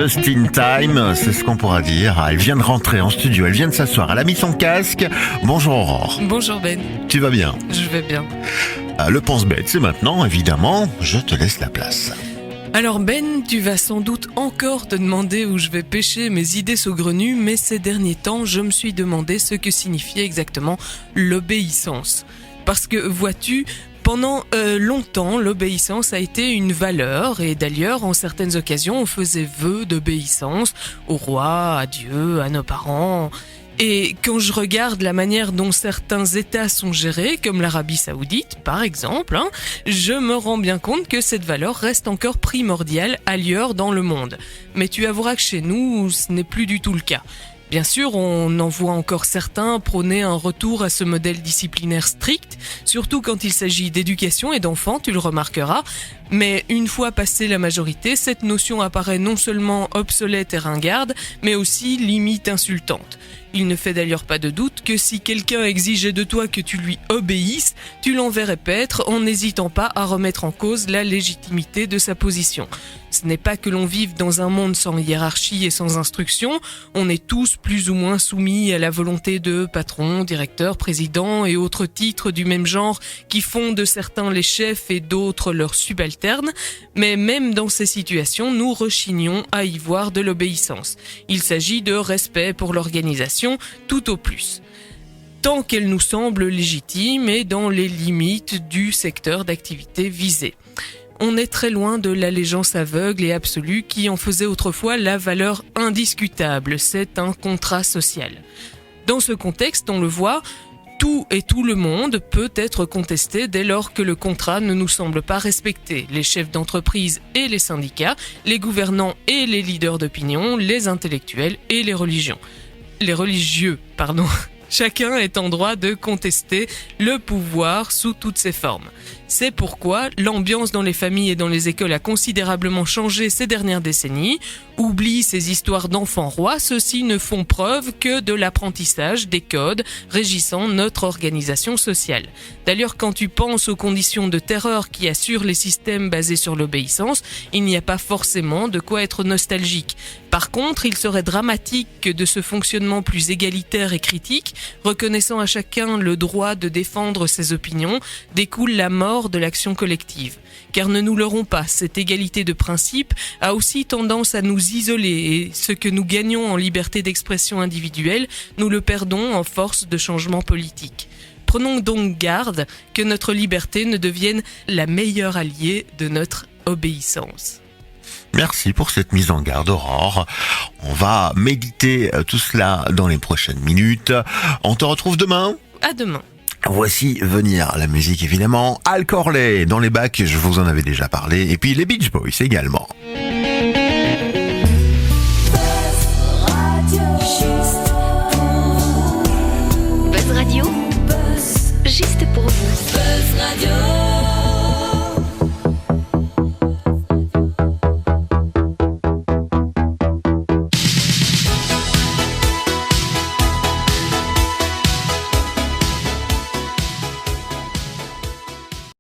Just in time, c'est ce qu'on pourra dire. Elle vient de rentrer en studio, elle vient de s'asseoir, elle a mis son casque. Bonjour Aurore. Bonjour Ben. Tu vas bien? Je vais bien. Le pense-bête, c'est maintenant, évidemment. Je te laisse la place. Alors Ben, tu vas sans doute encore te demander où je vais pêcher mes idées saugrenues, mais ces derniers temps, je me suis demandé ce que signifiait exactement l'obéissance. Parce que, vois-tu, pendant longtemps, l'obéissance a été une valeur et d'ailleurs, en certaines occasions, on faisait vœu d'obéissance au roi, à Dieu, à nos parents. Et quand je regarde la manière dont certains États sont gérés, comme l'Arabie Saoudite par exemple, je me rends bien compte que cette valeur reste encore primordiale ailleurs dans le monde. Mais tu avoueras que chez nous, ce n'est plus du tout le cas. Bien sûr, on en voit encore certains prôner un retour à ce modèle disciplinaire strict, surtout quand il s'agit d'éducation et d'enfants, tu le remarqueras. Mais une fois passée la majorité, cette notion apparaît non seulement obsolète et ringarde, mais aussi limite insultante. Il ne fait d'ailleurs pas de doute que si quelqu'un exigeait de toi que tu lui obéisses, tu l'enverrais paître en n'hésitant pas à remettre en cause la légitimité de sa position. Ce n'est pas que l'on vive dans un monde sans hiérarchie et sans instruction, on est tous plus ou moins soumis à la volonté de patrons, directeurs, présidents et autres titres du même genre qui font de certains les chefs et d'autres leurs subalternes, mais même dans ces situations, nous rechignons à y voir de l'obéissance. Il s'agit de respect pour l'organisation, tout au plus. Tant qu'elle nous semble légitime et dans les limites du secteur d'activité visé. On est très loin de l'allégeance aveugle et absolue qui en faisait autrefois la valeur indiscutable. C'est un contrat social. Dans ce contexte, on le voit, tout et tout le monde peut être contesté dès lors que le contrat ne nous semble pas respecté. Les chefs d'entreprise et les syndicats, les gouvernants et les leaders d'opinion, les intellectuels et les religieux. Chacun est en droit de contester le pouvoir sous toutes ses formes. C'est pourquoi l'ambiance dans les familles et dans les écoles a considérablement changé ces dernières décennies. Oublie ces histoires d'enfants rois, ceux-ci ne font preuve que de l'apprentissage des codes régissant notre organisation sociale. D'ailleurs, quand tu penses aux conditions de terreur qui assurent les systèmes basés sur l'obéissance, il n'y a pas forcément de quoi être nostalgique. Par contre, il serait dramatique que de ce fonctionnement plus égalitaire et critique, reconnaissant à chacun le droit de défendre ses opinions, découle la mort de l'action collective. Car ne nous leurrons pas, cette égalité de principe a aussi tendance à nous isoler et ce que nous gagnons en liberté d'expression individuelle, nous le perdons en force de changement politique. Prenons donc garde que notre liberté ne devienne la meilleure alliée de notre obéissance. Merci pour cette mise en garde, Aurore. On va méditer tout cela dans les prochaines minutes. On te retrouve demain. À demain. Voici venir la musique évidemment. Al Corley dans les bacs, je vous en avais déjà parlé. Et puis les Beach Boys également.